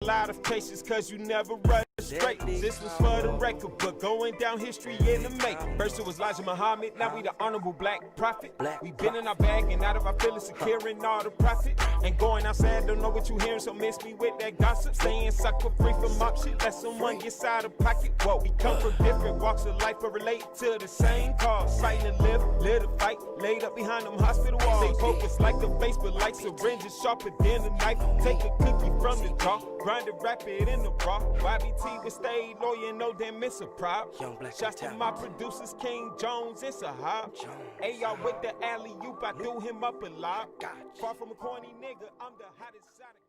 A lot of patience cause you never run straight. This was for the record, but going down history in the making. First it was Elijah Muhammad, now we the honorable black prophet. We been in our bag and out of our feelings, securing all the profit. And going outside, don't know what you hearing, so miss me with that gossip. Staying sucker free from mob shit, let someone get out of pocket. Whoa, we come from different walks of life, but relate to the same cause. Fight and live a fight, laid up behind them hospital walls. They focus like a face, but like syringes, sharper than a knife. Take a cookie from the jar, grind it, wrap it in the raw. YBT would stay loyal, no damn miss a prop. Shouts to my producers, King Jones and Sahab. Hey, y'all with the alley-oop, I do him up a lot. Far from a corny nigga, I'm the hottest side of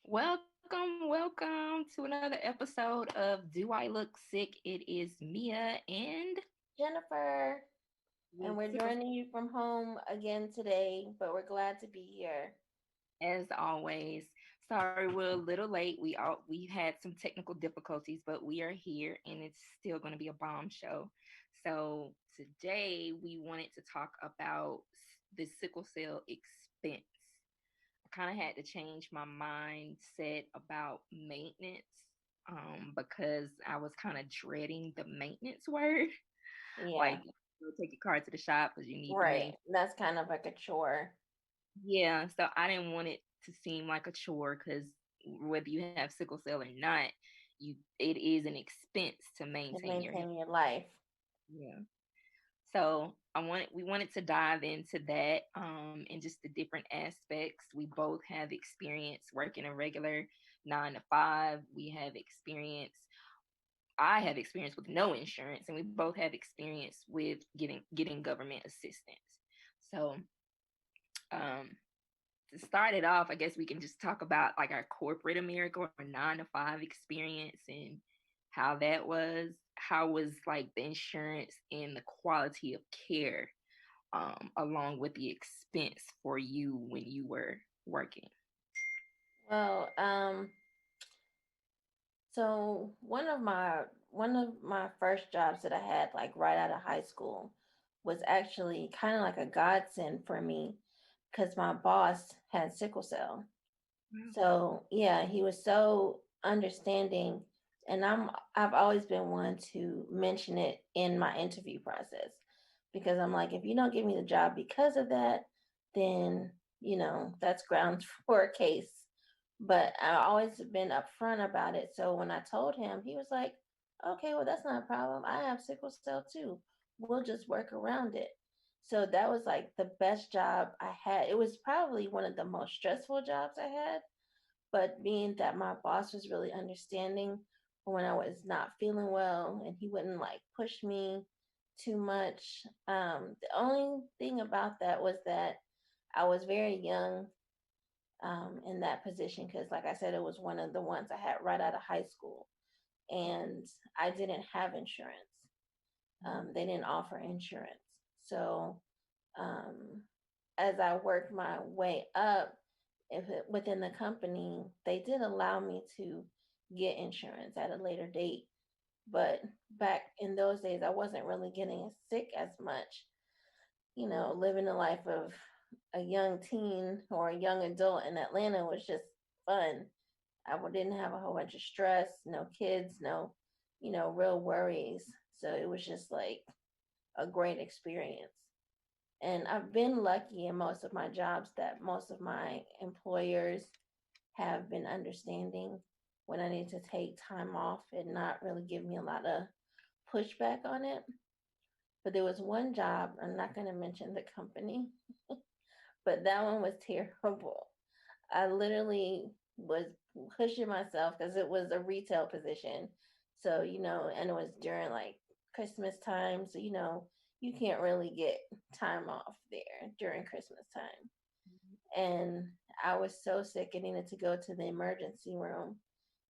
Welcome to another episode of Do I Look Sick? It is Mia and Jennifer, and we're joining you from home again today, but we're glad to be here. as always. Sorry we're a little late. We had some technical difficulties, but we are here and it's still going to be a bomb show. So today we wanted to talk about the sickle cell expense. I kind of had to change my mindset about maintenance because I was kind of dreading the maintenance word. Yeah, Like, you take your car to the shop because you need the right. maintenance. That's kind of like a chore. Yeah, so I didn't want it to seem like a chore because whether you have sickle cell or not, it is an expense to To maintain your health. maintain your life. Yeah. So we wanted to dive into that and just the different aspects. We both have experience working a regular 9 to 5. I have experience with no insurance, and we both have experience with getting government assistance. So um to start it off, I guess we can just talk about like our corporate America or 9 to 5 experience and how that was. How was like the insurance and the quality of care, along with the expense for you when you were working? Well, so one of my first jobs that I had like right out of high school was actually kind of like a godsend for me because my boss had sickle cell. Wow. So yeah, he was so understanding, and I've always been one to mention it in my interview process because I'm like, if you don't give me the job because of that, then that's grounds for a case. But I always been upfront about it. So when I told him, he was like, "Okay, well that's not a problem. I have sickle cell too. We'll just work around it." So that was like the best job I had. It was probably one of the most stressful jobs I had, but being that my boss was really understanding when I was not feeling well and he wouldn't like push me too much. The only thing about that was that I was very young in that position because, like I said, it was one of the ones I had right out of high school, and I didn't have insurance. They didn't offer insurance. So um, as I worked my way up, within the company, they did allow me to get insurance at a later date. But back in those days, I wasn't really getting sick as much. Living the life of a young teen or a young adult in Atlanta was just fun. Didn't have a whole bunch of stress, no kids, no, real worries. So it was just like a great experience. And I've been lucky in most of my jobs that most of my employers have been understanding when I need to take time off and not really give me a lot of pushback on it. But there was one job, I'm not going to mention the company, but that one was terrible. I literally was pushing myself because it was a retail position. So, and it was during like Christmas time. So, you can't really get time off there during Christmas time. And I was so sick and needed to go to the emergency room.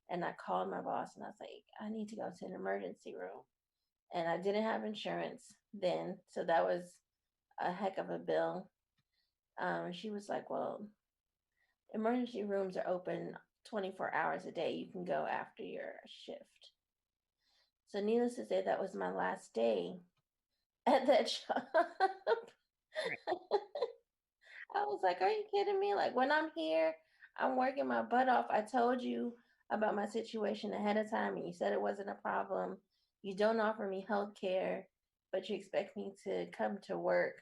And I called my boss and I was like, I need to go to an emergency room. And I didn't have insurance then. So that was a heck of a bill. She was like, well, emergency rooms are open 24 hours a day. You can go after your shift. So, needless to say, that was my last day at that job. Right. I was like, are you kidding me? Like, when I'm here, I'm working my butt off. I told you about my situation ahead of time, and you said it wasn't a problem. You don't offer me health care, but you expect me to come to work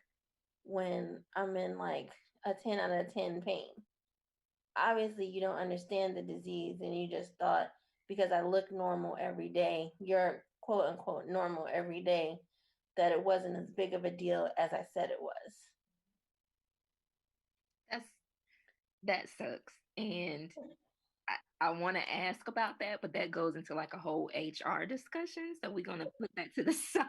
when I'm in like a 10 out of 10 pain. Obviously, you don't understand the disease, and you just thought because I look normal every day, you're quote unquote normal every day, that it wasn't as big of a deal as I said it was. That's that sucks. And I want to ask about that, but that goes into like a whole HR discussion. So we're gonna put that to the side.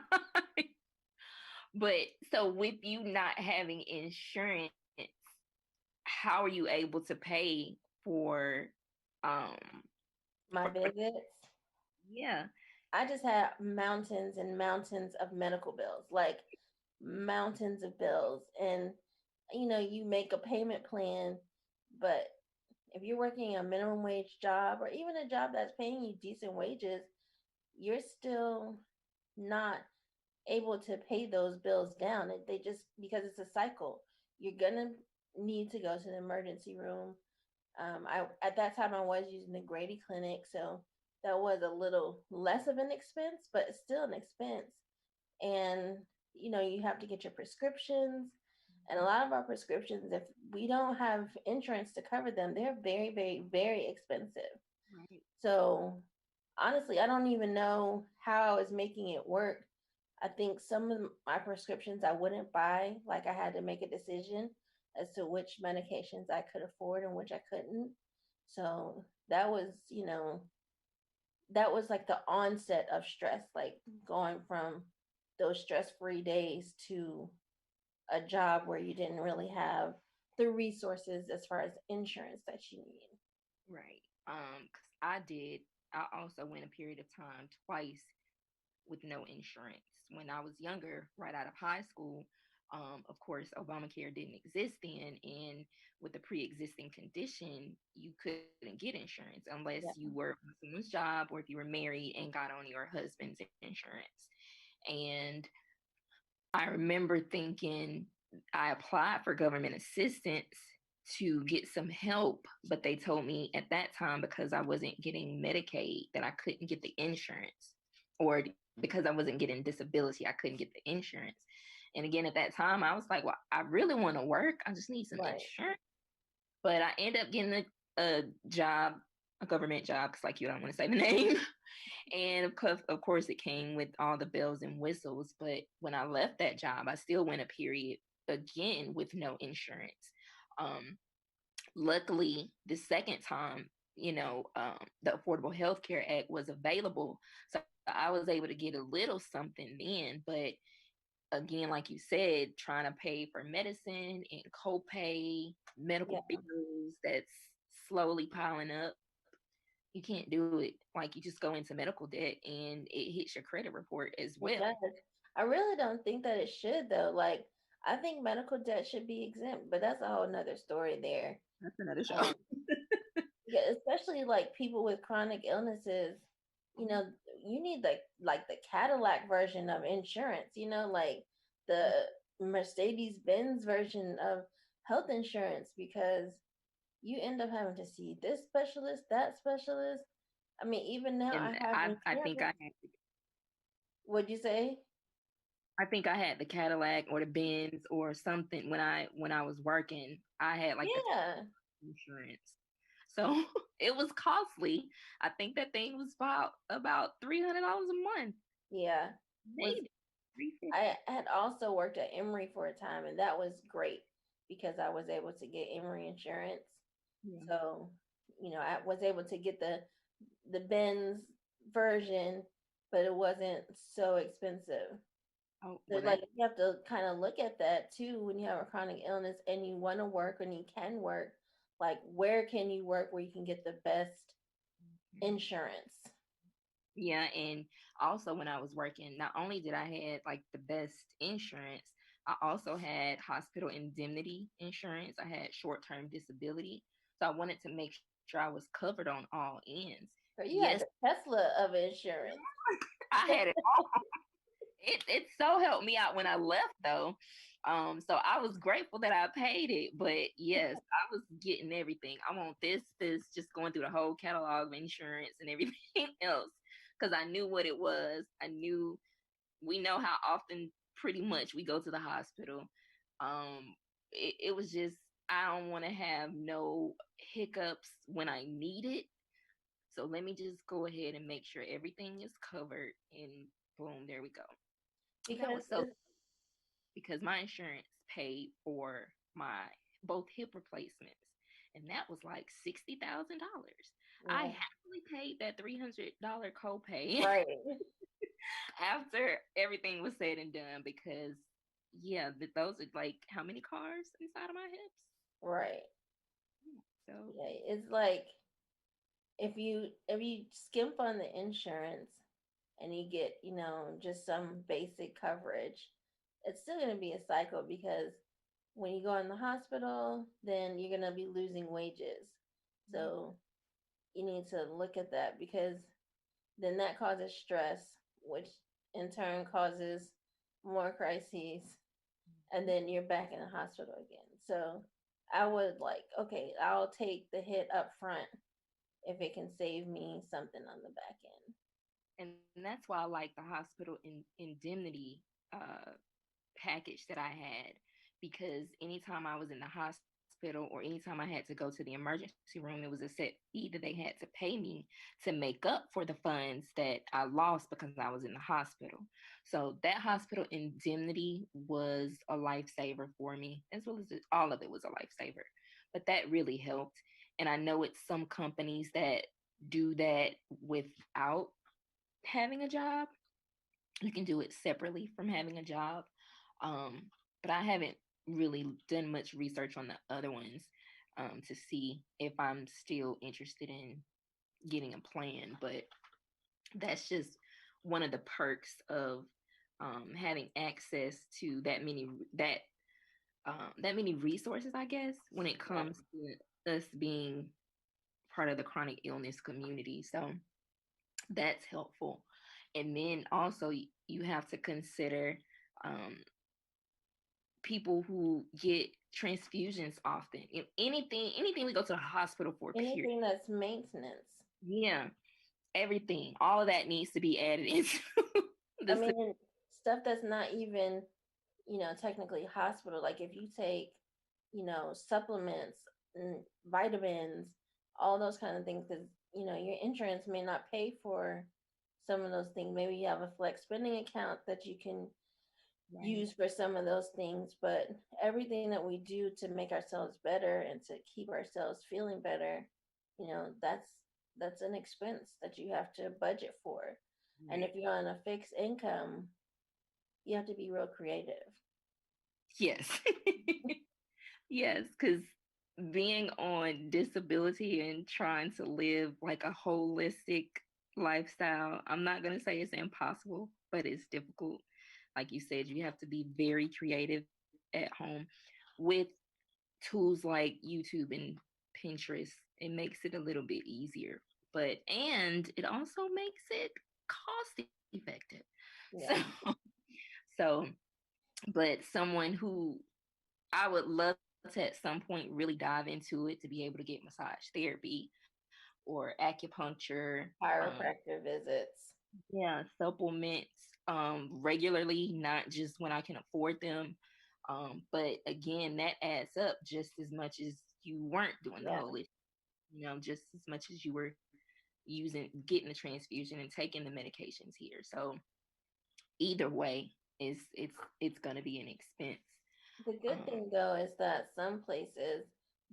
But so with you not having insurance, how are you able to pay for um My visits, yeah. I just had mountains and mountains of medical bills, like mountains of bills. And, you make a payment plan, but if you're working a minimum wage job or even a job that's paying you decent wages, you're still not able to pay those bills down. They just, because it's a cycle, you're gonna need to go to the emergency room. I At that time I was using the Grady Clinic, so that was a little less of an expense, but it's still an expense. And you have to get your prescriptions, and a lot of our prescriptions, if we don't have insurance to cover them, they're very, very, very expensive. Right. So honestly, I don't even know how I was making it work. I think some of my prescriptions I wouldn't buy. Like, I had to make a decision as to which medications I could afford and which I couldn't. So that was like the onset of stress, like going from those stress-free days to a job where you didn't really have the resources as far as insurance that you need. Right. 'Cause I also went a period of time twice with no insurance. When I was younger, right out of high school, of course, Obamacare didn't exist then, and with a pre-existing condition, you couldn't get insurance unless Yeah. you were on someone's job or if you were married and got on your husband's insurance. And I remember thinking I applied for government assistance to get some help, but they told me at that time because I wasn't getting Medicaid that I couldn't get the insurance, or because I wasn't getting disability, I couldn't get the insurance. And again, at that time, I was like, well, I really want to work. I just need some Right. insurance. But I ended up getting a job, a government job, because like you don't want to say the name. And of course, it came with all the bells and whistles. But when I left that job, I still went a period again with no insurance. Um, Luckily, the second time, the Affordable Health Care Act was available. So I was able to get a little something then. But again, like you said, trying to pay for medicine and copay, medical Yeah. bills that's slowly piling up, you can't do it. Like, you just go into medical debt and it hits your credit report as It well. does. I really don't think that it should, though. Like, I think medical debt should be exempt, but that's a whole nother story there. That's another show. Um, yeah, especially like people with chronic illnesses, you know, you need like the Cadillac version of insurance, like the Mercedes Benz version of health insurance, because you end up having to see this specialist, that specialist. I mean, even now I And have I think insurance. What'd you say? I think I had the Cadillac or the Benz or something when I was working. I had like the Yeah. insurance. So it was costly. I think that thing was about $300 a month. Yeah. Was Maybe 350. I had also worked at Emory for a time, and that was great. because I was able to get Emory insurance. Yeah. So, I was able to get the Benz version, but it wasn't so expensive. Oh, So well, like that. you have to kind of look at that too when you have a chronic illness and you want to work and you can work. Like where can you work where you can get the best insurance? Yeah, and also when I was working, not only did I had like the best insurance, I also had hospital indemnity insurance. I had short-term disability. So I wanted to make sure I was covered on all ends. So you Yes, had the Tesla of insurance. I had it all. It so helped me out when I left though. So I was grateful that I paid it, but yes, I was getting everything. I want this, just going through the whole catalog of insurance and everything else because I knew what it was. I knew we know how often pretty much we go to the hospital. It was just I don't want to have no hiccups when I need it. So let me just go ahead and make sure everything is covered and boom, there we go. That Because was so because my insurance paid for my both hip replacements, and that was like $60,000. I yeah, happily paid that $300 copay right, after everything was said and done because yeah, those are like how many cars inside of my hips. right. So Yeah, it's like if you skimp on the insurance and you get, just some basic coverage, it's still going to be a cycle because when you go in the hospital, then you're going to be losing wages. yeah, So you need to look at that because then that causes stress, which in turn causes more crises, and then you're back in the hospital again. So I would like, okay, I'll take the hit up front if it can save me something on the back end. and that's why I like the hospital indemnity uh package that I had because anytime I was in the hospital or anytime I had to go to the emergency room, it was a set fee that they had to pay me to make up for the funds that I lost because I was in the hospital. So that hospital indemnity was a lifesaver for me, as well as all of it was a lifesaver. But that really helped. And I know it's some companies that do that without having a job. You can do it separately from having a job. Um, but I haven't really done much research on the other ones to see if I'm still interested in getting a plan. But that's just one of the perks of having access to that that many resources, I guess, when it Yeah. comes to us being part of the chronic illness community. So that's helpful. And then also you have to consider um, people who get transfusions often. Anything we go to the hospital for, period. Anything that's maintenance. Yeah, everything. All of that needs to be added into I the mean, stuff that's not even, technically hospital. Like if you take, supplements, and vitamins, all those kind of things, because, your insurance may not pay for some of those things. Maybe you have a flex spending account that you can right. use for some of those things, but everything that we do to make ourselves better and to keep ourselves feeling better, that's an expense that you have to budget for. And if Right. you're on a fixed income, you have to be real creative. Yes. Yes, because being on disability and trying to live like a holistic lifestyle, I'm not going to say it's impossible, but it's difficult. Like you said, you have to be very creative at home with tools like YouTube and Pinterest. It makes it a little bit easier, and it also makes it cost effective. So, Yeah. so, but someone who I would love to at some point really dive into it to be able to get massage therapy or acupuncture, Chiropractor visits. yeah, supplements regularly, not just when I can afford them. But again, that adds up just as much as you weren't doing the Yeah. holistic, just as much as you were getting the transfusion and taking the medications here. So either way, it's gonna be an expense. The good Um, thing though is that some places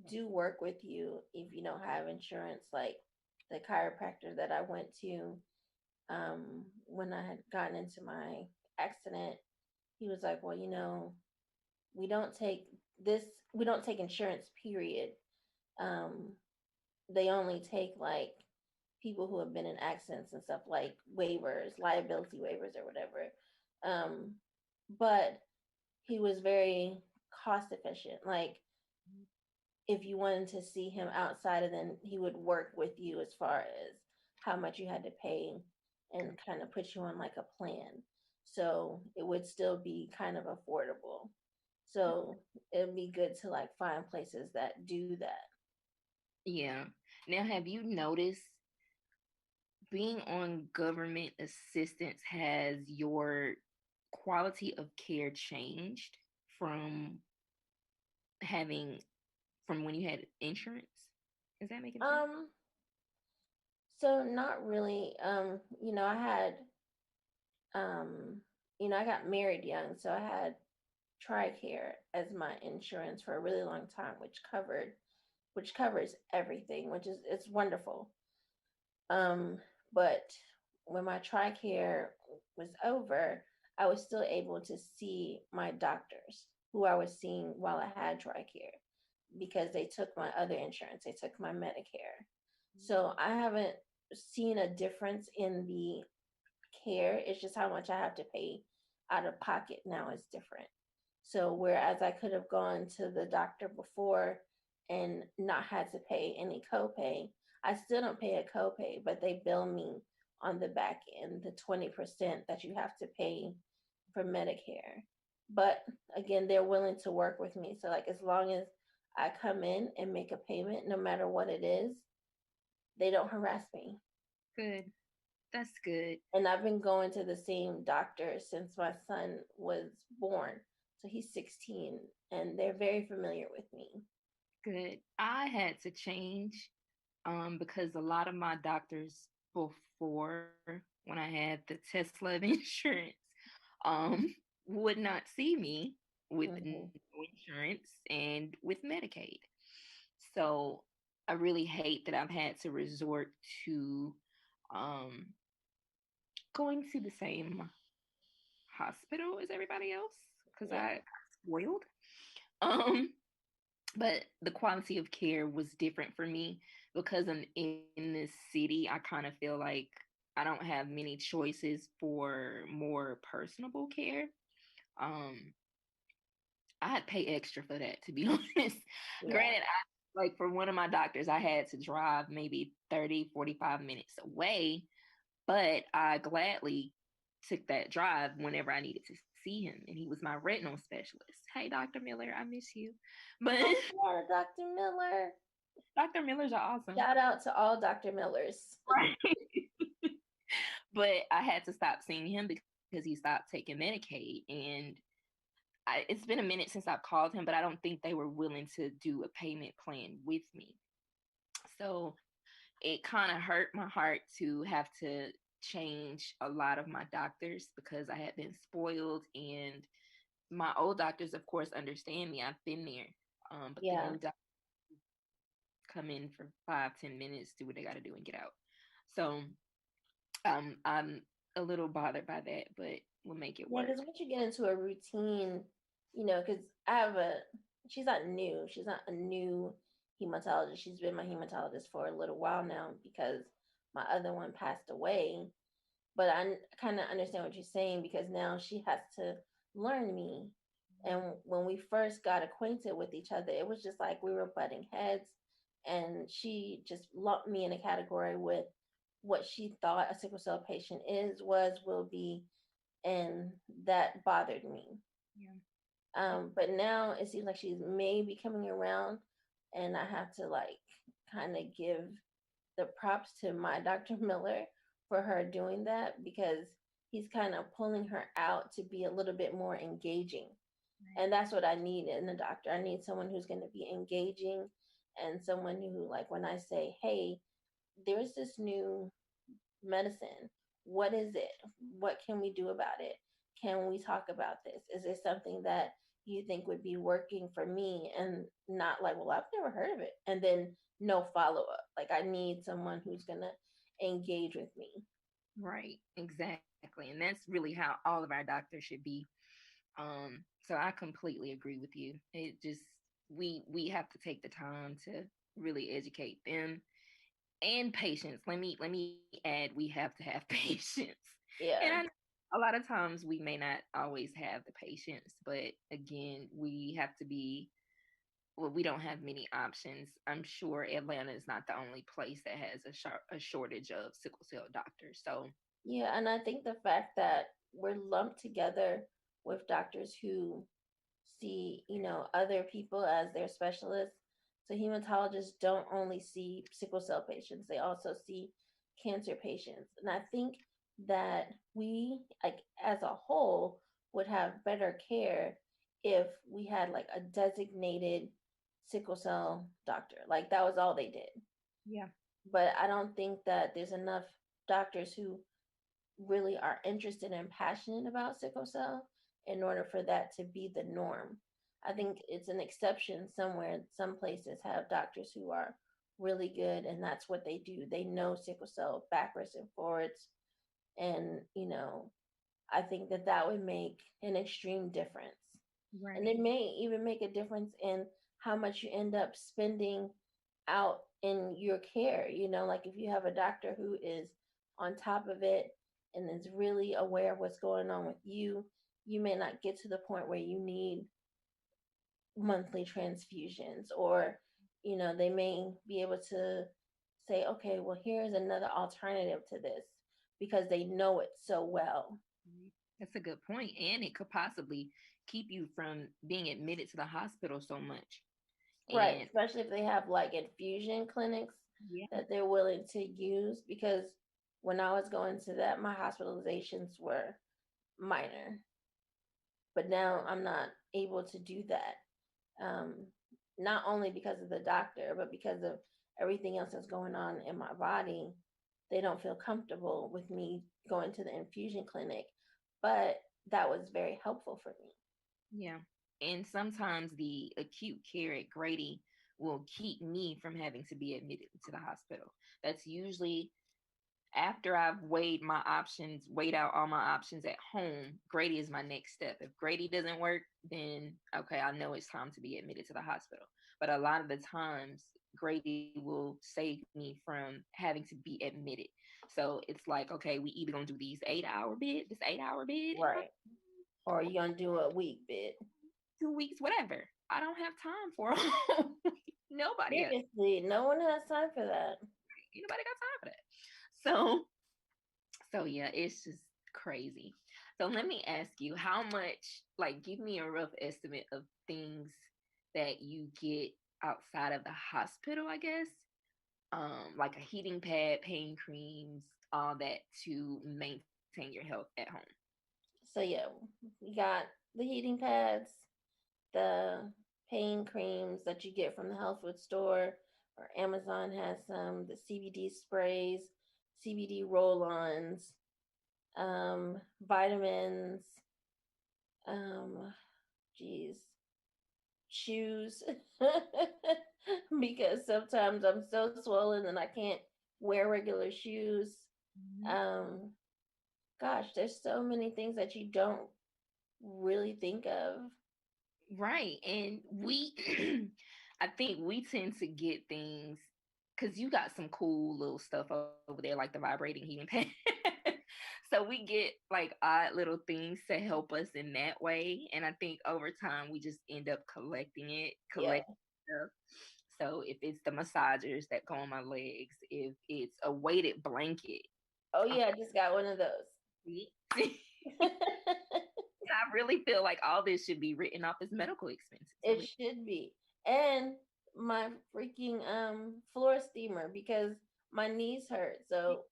do work with you if you don't have insurance. Like the chiropractor that I went to, when I had gotten into my accident, he was like, "Well, we don't take this, we don't take insurance, period. Um, they only take like people who have been in accidents and stuff, like waivers, liability waivers or whatever." Um, but he was very cost efficient. Like if you wanted to see him outside of, then he would work with you as far as how much you had to pay and kind of put you on like a plan. So it would still be kind of affordable. So it'd be good to like find places that do that. yeah. Now, have you noticed being on government assistance has your quality of care changed from having from when you had insurance? Is that making sense? Um, so not really. I had I got married young, so I had TRICARE as my insurance for a really long time, which covers everything, which is it's wonderful. Um, but when my TRICARE was over, I was still able to see my doctors who I was seeing while I had TRICARE because they took my other insurance, they took my Medicare. So I haven't seen a difference in the care. It's just how much I have to pay out of pocket now is different. So whereas I could have gone to the doctor before and not had to pay any copay, I still don't pay a copay, but they bill me on the back end the 20% that you have to pay for Medicare. But again, they're willing to work with me. So like as long as I come in and make a payment, no matter what it is, they don't harass me. Good. That's good. And I've been going to the same doctor since my son was born. So he's 16 and they're very familiar with me. Good. I had to change because a lot of my doctors before when I had the Tesla of insurance would not see me with no Hmm. insurance and with Medicaid. So I really hate that I've had to resort to um going to the same hospital as everybody else because Yeah. I got spoiled. Um but the quality of care was different for me because I'm in this city. I kind of feel like I don't have many choices for more personable care. um I had to pay extra for that, to be honest. Yeah. Granted, I like for one of my doctors I had to drive maybe 30-45 minutes away, but I gladly took that drive whenever I needed to see him, and he was my retinal specialist. Hey, Dr. Miller, I miss you. But Oh, yeah, Dr. Miller. Dr. Millers are awesome. Shout out to all Dr. Millers. Right. But I had to stop seeing him because he stopped taking Medicaid. And it's been a minute since I've called him, but I don't think they were willing to do a payment plan with me. So it kind of hurt my heart to have to change a lot of my doctors because I had been spoiled. And my old doctors, of course, understand me. I've been there. But the Yeah. new doctors come in for 5-10 minutes, do what they got to do, and get out. So I'm a little bothered by that, but we'll make it Yeah, work. because once you get into a routine, because she's not new. She's not a new hematologist. She's been my hematologist for a little while now because my other one passed away. But I kind of understand what you're saying because now she has to learn me. And when we first got acquainted with each other, it was just like we were butting heads. And she just lumped me in a category with what she thought a sickle cell patient will be, and that bothered me. Yeah. But now it seems like she's maybe coming around, and I have to like kind of give the props to my Dr. Miller for her doing that because he's kind of pulling her out to be a little bit more engaging. Right. And that's what I need in a doctor. I need someone who's going to be engaging and someone who, like, when I say, hey, there's this new medicine. What is it? What can we do about it? Can we talk about this? Is there something that you think would be working for me, and not like, well, I've never heard of it, and then no follow up. Like, I need someone who's gonna engage with me. Right, exactly. And that's really how all of our doctors should be. So I completely agree with you. It just we have to take the time to really educate them and patience. Let me add, we have to have patience. And I Yeah. a lot of times we may not always have the patience, but again, we have to be well, we don't have many options. I'm sure Atlanta is not the only place that has a shortage of sickle cell doctors. So, Yeah, and I think the fact that we're lumped together with doctors who see, other people as their specialists. So hematologists don't only see sickle cell patients, they also see cancer patients. And I think that we, like, as a whole, would have better care if we had like a designated sickle cell doctor. Like, that was all they did. yeah. But I don't think that there's enough doctors who really are interested and passionate about sickle cell in order for that to be the norm. I think it's an exception somewhere. Some places have doctors who are really good, and that's what they do. They know sickle cell backwards and forwards. And, I think that that would make an extreme difference. And Right. it may even make a difference in how much you end up spending out in your care. Like, if you have a doctor who is on top of it and is really aware of what's going on with you, you may not get to the point where you need monthly transfusions, or they may be able to say, okay, well, here's another alternative to this, because they know it so well. Right. That's a good point. And it could possibly keep you from being admitted to the hospital so much. Right, And especially if they have like infusion clinics yeah, that they're willing to use, because when I was going to that, my hospitalizations were minor, but now I'm not able to do that. Um, Not only because of the doctor, but because of everything else that's going on in my body. They don't feel comfortable with me going to the infusion clinic, but that was very helpful for me. yeah. And sometimes the acute care at Grady will keep me from having to be admitted to the hospital. That's usually after I've weighed out all my options at home. Grady is my next step. If Grady doesn't work, then okay, I know it's time to be admitted to the hospital. But a lot of the times, Grady will save me from having to be admitted. So it's like, okay, we either gonna do this 8 hour bid in Right. Or you're going to do a week bit. 2 weeks, whatever. I don't have time for them. Nobody has. Seriously, no one has time for that. Ain't nobody got time for that. So yeah, it's just crazy. So let me ask you, how much, like, give me a rough estimate of things that you get outside of the hospital, I guess. Like a heating pad, pain creams, all that to maintain your health at home. So, yeah, we got the heating pads, the pain creams that you get from the health food store, or Amazon has some, the CBD sprays, CBD roll ons, vitamins, um, geez, shoes. Because sometimes I'm so swollen and I can't wear regular shoes. Mhm. Um, Gosh, there's so many things that you don't really think of. Right. And we, I think we tend to get things because you got some cool little stuff over there, like the vibrating heating pad. So we get like odd little things to help us in that way. And I think over time we just end up Yeah. collecting stuff. So if it's the massagers that go on my legs, if it's a weighted blanket, Oh uh, yeah, I just got one of those. see? I really feel like all this should be written off as medical expenses. I It should be. And my freaking floor steamer, because my knees hurt. So,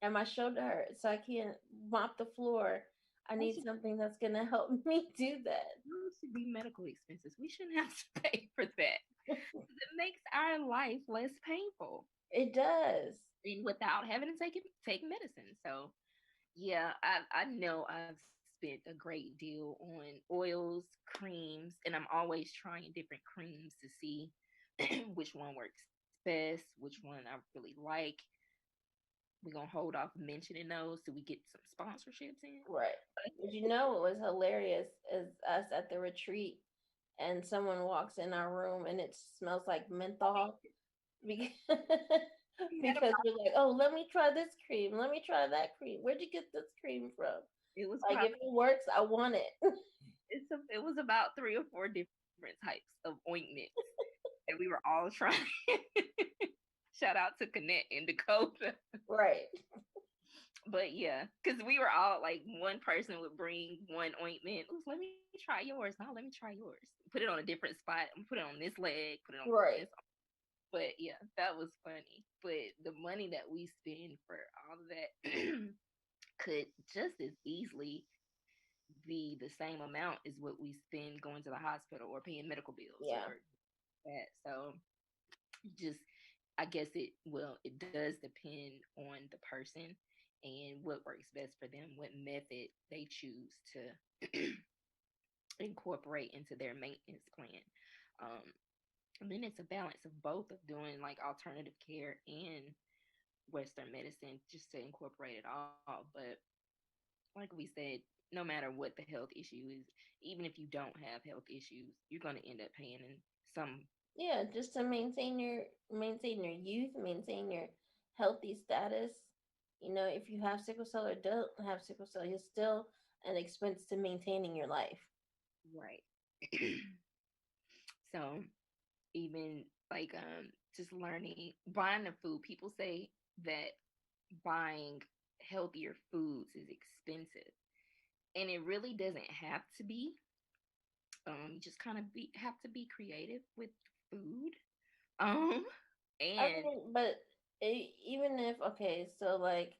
and my shoulder hurts. So I can't mop the floor. I that need should, something that's gonna help me do that. those should be medical expenses. We shouldn't have to pay for that. It makes our life less painful It does. and without having to take medicine. So yeah, I know I've spent a great deal on oils, creams, and I'm always trying different creams to see which one works best, which one I really like. We're gonna hold off mentioning those till we get some sponsorships in. Right. But you know what was hilarious is us at the retreat and someone walks in our room and it smells like menthol because because we're like, oh, let me try this cream, let me try that cream. Where'd you get this cream from? It was Like if probably it works, I want it. it was about 3 or 4 different types of ointments that we were all trying. Shout out to Connect and Dakota. Right. But yeah, because we were all like, one person would bring one ointment. Ooh, let me try yours. No, let me try yours. Put it on a different spot. Put it on this leg. Put it on this. Right. But yeah, that was funny. But the money that we spend for all of that could just as easily be the same amount as what we spend going to the hospital or paying medical bills Yeah. or that. So just, I guess it does depend on the person and what works best for them, what method they choose to incorporate into their maintenance plan. Um, and then it's a balance of both, of doing like alternative care and Western medicine, just to incorporate it all. But like we said, no matter what the health issue is, even if you don't have health issues, you're going to end up paying in some. Yeah, just to maintain your youth, maintain your healthy status. You know, if you have sickle cell or don't have sickle cell, it's still an expense to maintaining your life. Right. So even like just learning buying the food, people say that buying healthier foods is expensive, and it really doesn't have to be. You just kind of be have to be creative with food. um I and mean, but even if, okay, so like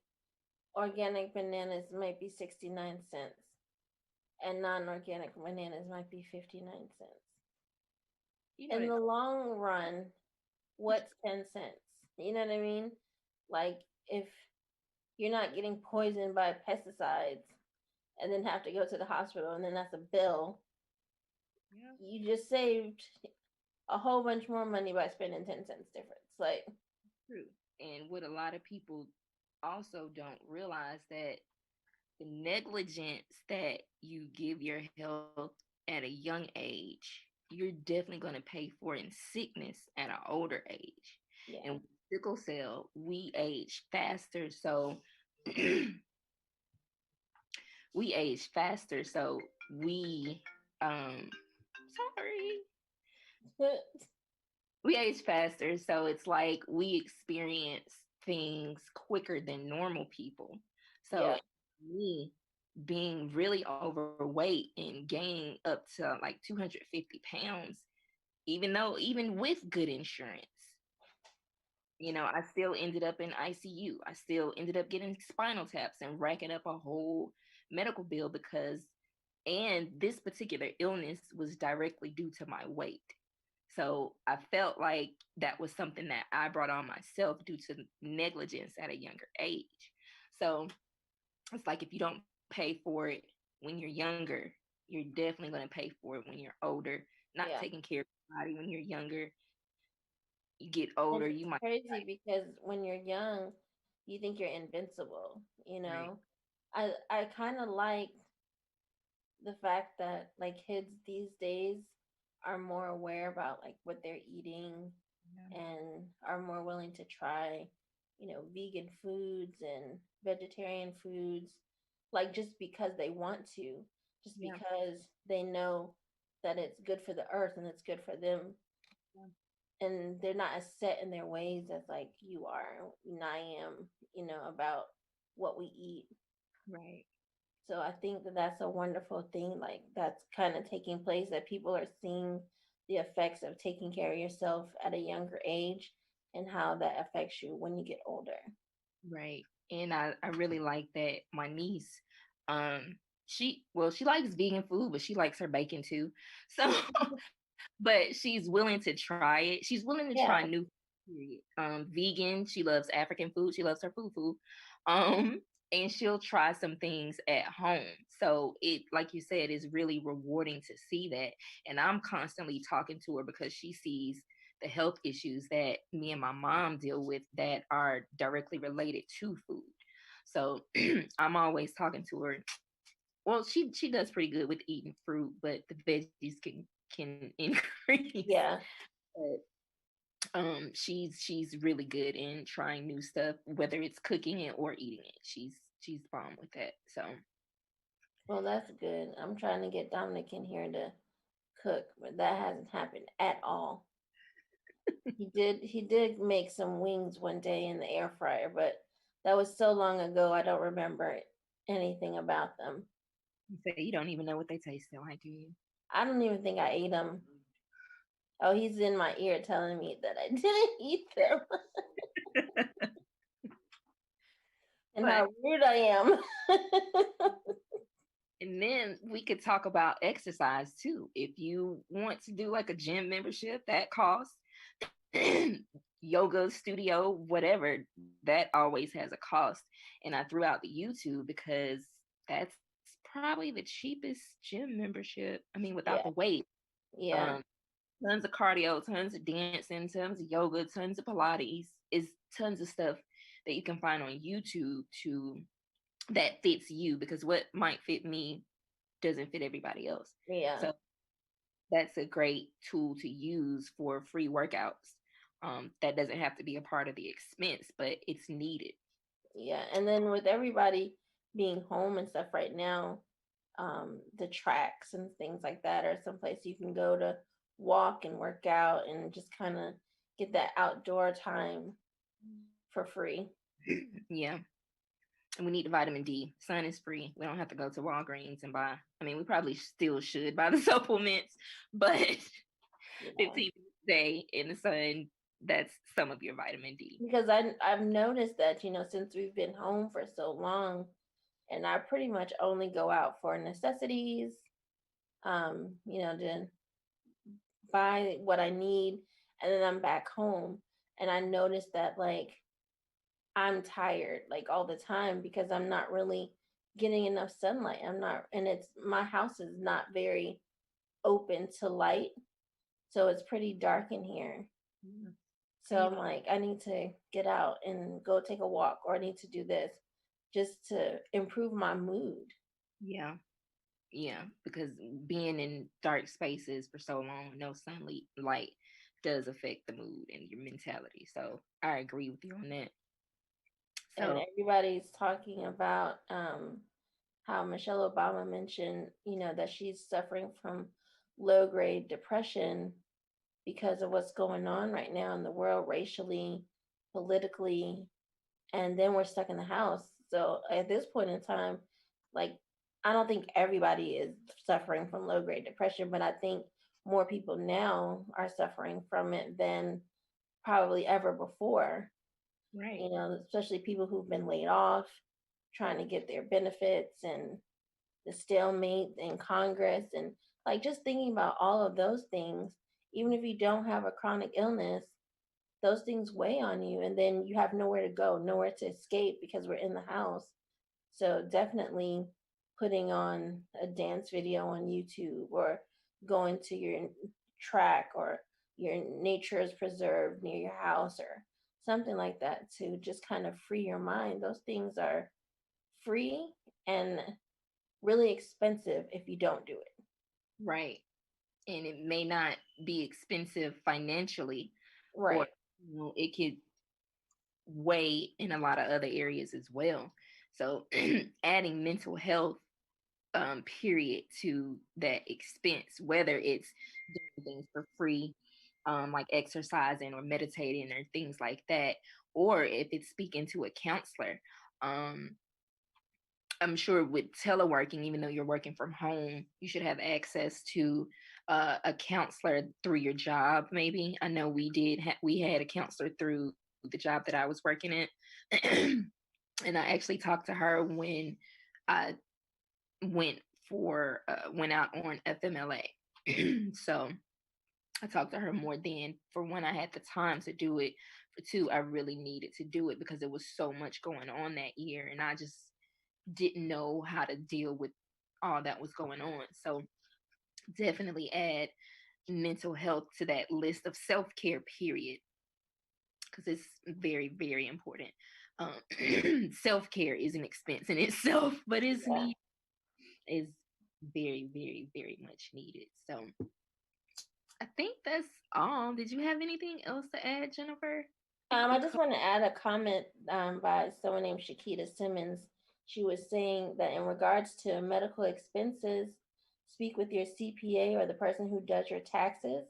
organic bananas might be 69 cents and non-organic bananas might be 59 cents. you know In it, the long run, what's 10 cents? You know what I mean? Like if you're not getting poisoned by pesticides and then have to go to the hospital and then that's a bill, yeah, you just saved a whole bunch more money by spending 10 cents difference. Like, true. And what a lot of people also don't realize, that the negligence that you give your health at a young age, you're definitely going to pay for in sickness at an older age. And yeah. with sickle cell, we age faster. So we age faster. So we, sorry, we age faster. So it's like we experience things quicker than normal people. So Yeah. me being really overweight and gaining up to like 250 pounds, even with good insurance, I still ended up in ICU. I still ended up getting spinal taps and racking up a whole medical bill and this particular illness was directly due to my weight. So I felt like that was something that I brought on myself due to negligence at a younger age. So it's like, if you don't pay for it when you're younger, you're definitely going to pay for it when you're older. Not Yeah. taking care of your body when you're younger. You get older, And you it's might. crazy because when you're young, you think you're invincible, you Right. know? I kind of like the fact that like kids these days are more aware about like what they're eating Yeah. and are more willing to try, vegan foods and vegetarian foods, like just because they want to, just Yeah. because they know that it's good for the earth and it's good for them, Yeah. and they're not as set in their ways as like you are and I am, about what we eat. Right. So I think that that's a wonderful thing, like that's kind of taking place, that people are seeing the effects of taking care of yourself at a younger age and how that affects you when you get older. Right. And I really like that my niece, she likes vegan food, but she likes her bacon too. So but she's willing to try it. She's willing to try Yeah. new food, period. Vegan, she loves African food, she loves her food. Um and she'll try some things at home. So it, like you said, is really rewarding to see that. And I'm constantly talking to her because she sees the health issues that me and my mom deal with that are directly related to food. So I'm always talking to her. Well, she does pretty good with eating fruit, but the veggies can increase. Yeah. But she's really good in trying new stuff, whether it's cooking it or eating it. She's bomb with that. So Well, that's good. I'm trying to get Dominic in here to cook, but that hasn't happened at all. He did make some wings one day in the air fryer, but that was so long ago I don't remember anything about them. you say you don't even know what they taste like, do you? I don't even think I ate them. Oh, he's in my ear telling me that I didn't eat them and But how rude I am. and then we could talk about exercise too. If you want to do like a gym membership, that costs yoga studio, whatever, that always has a cost. And I threw out the YouTube because that's probably the cheapest gym membership. I mean, without Yeah, the weight. yeah, Um, Tons of cardio, tons of dancing, tons of yoga, tons of Pilates. Is tons of stuff that you can find on YouTube to that fits you, because what might fit me doesn't fit everybody else. yeah, So that's a great tool to use for free workouts. That doesn't have to be a part of the expense, but it's needed. yeah. And then with everybody being home and stuff right now, the tracks and things like that are someplace you can go to walk and work out and just kind of get that outdoor time for free. Yeah. And we need the vitamin D. Sun is free. We don't have to go to Walgreens and buy. I mean, we probably still should buy the supplements, but Yeah. 15 minutes a day in the sun, that's some of your vitamin D. Because I've noticed that, since we've been home for so long, and I pretty much only go out for necessities, to buy what I need, and then I'm back home. And I noticed that, like, I'm tired like all the time because I'm not really getting enough sunlight. I'm not, and it's my house is not very open to light, so it's pretty dark in here. Yeah. So I'm like, I need to get out and go take a walk, or I need to do this just to improve my mood. Yeah. Yeah. Because being in dark spaces for so long, no sunlight light does affect the mood and your mentality. So I agree with you on that. And So everybody's talking about how Michelle Obama mentioned, that she's suffering from low grade depression because of what's going on right now in the world, racially, politically, and then we're stuck in the house. So at this point in time, like, I don't think everybody is suffering from low grade depression, but I think more people now are suffering from it than probably ever before. right. Especially people who've been laid off, trying to get their benefits, and the stalemate in Congress, and like just thinking about all of those things. Even if you don't have a chronic illness, those things weigh on you, and then you have nowhere to go, nowhere to escape because we're in the house. So definitely putting on a dance video on YouTube, or going to your track, or your nature is preserved near your house, or something like that, to just kind of free your mind. Those things are free and really expensive if you don't do it. Right. And it may not be expensive financially, or Right. it could weigh in a lot of other areas as well. So adding mental health period to that expense, whether it's doing things for free, like exercising or meditating or things like that, or if it's speaking to a counselor. Um, I'm sure with teleworking, even though you're working from home, you should have access to a counselor through your job. Maybe I know we had a counselor through the job that I was working at, and I actually talked to her when I went went out on FMLA. So I talked to her more then. For when I had the time to do it, for two, I really needed to do it because there was so much going on that year, and I just didn't know how to deal with all that was going on. So definitely add mental health to that list of self-care, period, because it's very, very important. Self-care is an expense in itself, but it's Yeah. is very, very, very much needed. So I think that's all. Did you have anything else to add, Jennifer? I just want to add a comment by someone named Shakita Simmons. She was saying that in regards to medical expenses, speak with your CPA or the person who does your taxes,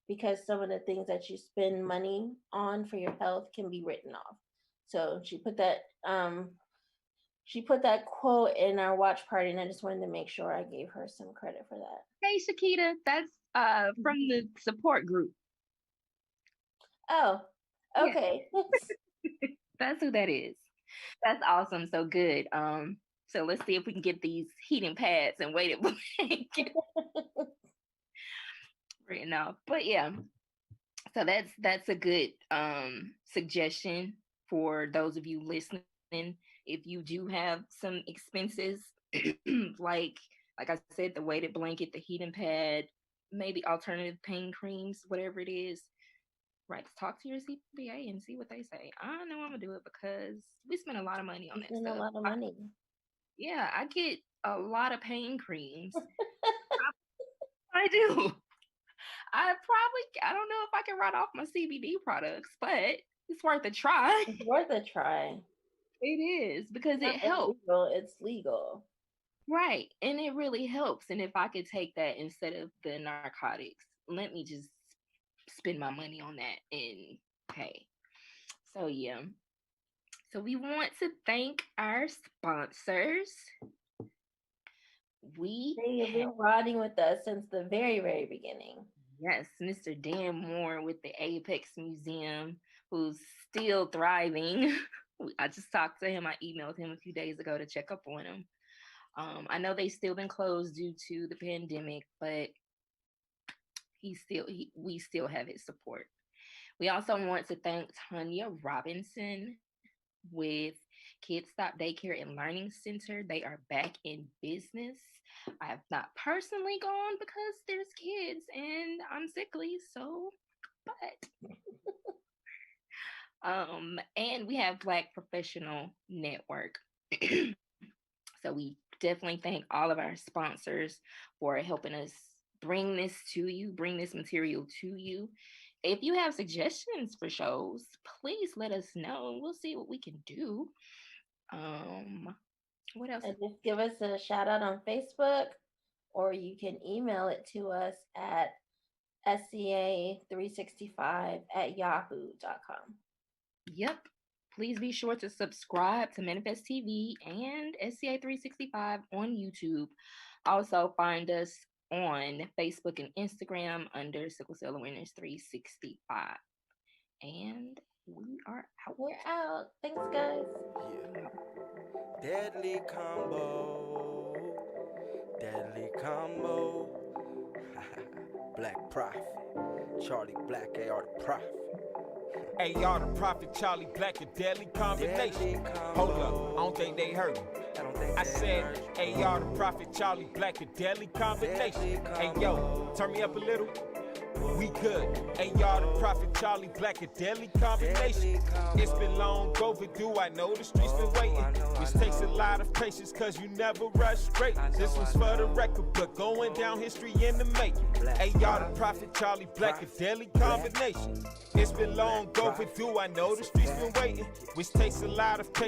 because some of the things that you spend money on for your health can be written off. So she put that quote in our watch party, and I just wanted to make sure I gave her some credit for that. Hey, Shakita, that's from the support group. Oh, okay. That's who that is. That's awesome. So good. So let's see if we can get these heating pads and weighted blanket written off. But yeah, so that's a good suggestion for those of you listening. If you do have some expenses, like I said, the weighted blanket, the heating pad, maybe alternative pain creams, whatever it is, right? Talk to your CPA and see what they say. I know I'm gonna do it because we spend a lot of money on that Spend a stuff. lot of money. I get a lot of pain creams. I do. I don't know if I can write off my CBD products, but it's worth a try. It's worth a try. It is, because it Not helps. illegal, it's legal. Right. And it really helps. And if I could take that instead of the narcotics, let me just spend my money on that and pay. So yeah. So we want to thank our sponsors. They've been riding with us since the very, very beginning. Yes, Mr. Dan Moore with the Apex Museum, who's still thriving. I just talked to him. I emailed him a few days ago to check up on him. I know they've still been closed due to the pandemic, but we still have his support. We also want to thank Tanya Robinson with Kids Stop Daycare and Learning Center. They are back in business. I have not personally gone because there's kids and I'm sickly, so but and we have Black Professional Network. So we definitely thank all of our sponsors for helping us bring this material to you. If you have suggestions for shows, please let us know. We'll see what we can do. What else? And just give us a shout out on Facebook, or you can email it to us at SCA365@yahoo.com. Yep. Please be sure to subscribe to Manifest TV and SCA365 on YouTube. Also find us on Facebook and Instagram under Sickle Cell Awareness 365. And we are out. We're out. Thanks, guys. Yeah. Deadly combo. Black Prophet. Charlie Black, AR the Prophet. AR the Prophet, Charlie Black, the deadly combination. Hold up, I don't think they heard me. I said AR the Prophet, Charlie Black, the deadly combination. Hey yo, turn me up a little. We good. AR the Prophet, Charlie Black, a deadly combination. It's been long overdue, I know the streets been waiting. Which takes a lot of patience, cause you never rush straight. This was for the record, but going down history in the making. AR the Prophet, Charlie Black, a deadly combination. It's been long overdue, I know the streets been waiting. Which takes a lot of patience.